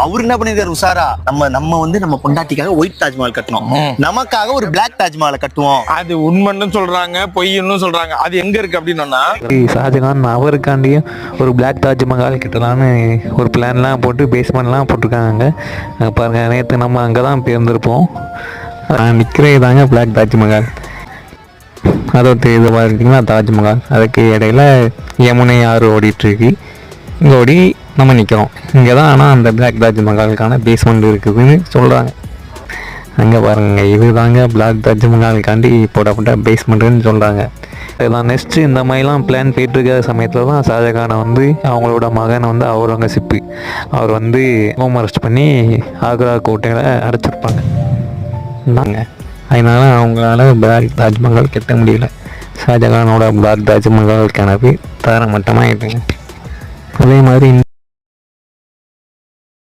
அவரு என்ன பண்ணிருக்காரு உஷாரா, நம்ம வந்து நம்ம பொண்டாட்டிக்காக ஒயிட் தாஜ்மஹால் கட்டணும், நமக்காக ஒரு பிளாக் தாஜ்மஹாலை கட்டுவோம். அது உண்மைன்னு சொல்றாங்க, பொய்ன்னு சொல்றாங்க. அது எங்க இருக்கு அப்படின்னா, ஷாஜகான் அவருக்காண்டியும் ஒரு பிளாக் தாஜ்மஹால் கிட்டலான்னு ஒரு பிளான்லாம் போட்டு பேஸ்மெண்ட்லாம் போட்டிருக்காங்க. பாருங்க, நேற்று நம்ம அங்கே தான் போயிருந்திருப்போம். நிற்கிறே தாங்க பிளாக் தாஜ்மஹால். அதோட இது பார்த்தீங்கன்னா தாஜ்மஹால், அதுக்கு இடையில யமுனை ஆறு ஓடிட்டுருக்கு. இங்கே ஓடி நம்ம நிற்கிறோம் இங்கே தான். ஆனால் அந்த பிளாக் தாஜ்மஹாலுக்கான பேஸ்மெண்ட் இருக்குதுன்னு சொல்கிறாங்க. அங்கே பாருங்க, இது தாங்க பிளாக் தாஜ்மஹாலுக்காண்டி போடப்பட்ட பேஸ்மெண்ட்டுன்னு சொல்கிறாங்க. இதெல்லாம் நெக்ஸ்ட்டு இந்த மாதிரிலாம் பிளான் போயிட்டுருக்கிற சமயத்தில் தான் ஷாஜகானை வந்து அவங்களோட மகனை வந்து அவுரங்கசீப் அவர் வந்து ஹோம் அரெஸ்ட் பண்ணி ஆக்ரா கோட்டையில் அடைச்சிருப்பாங்க. அதனால அவங்களால பிளாக் தாஜ்மஹால் கட்ட முடியல. ஷாஜகானோட பிளாக் தாஜ்மஹால் கனவு தர மட்டமாக ஆகிட்டுங்க. அதே மாதிரி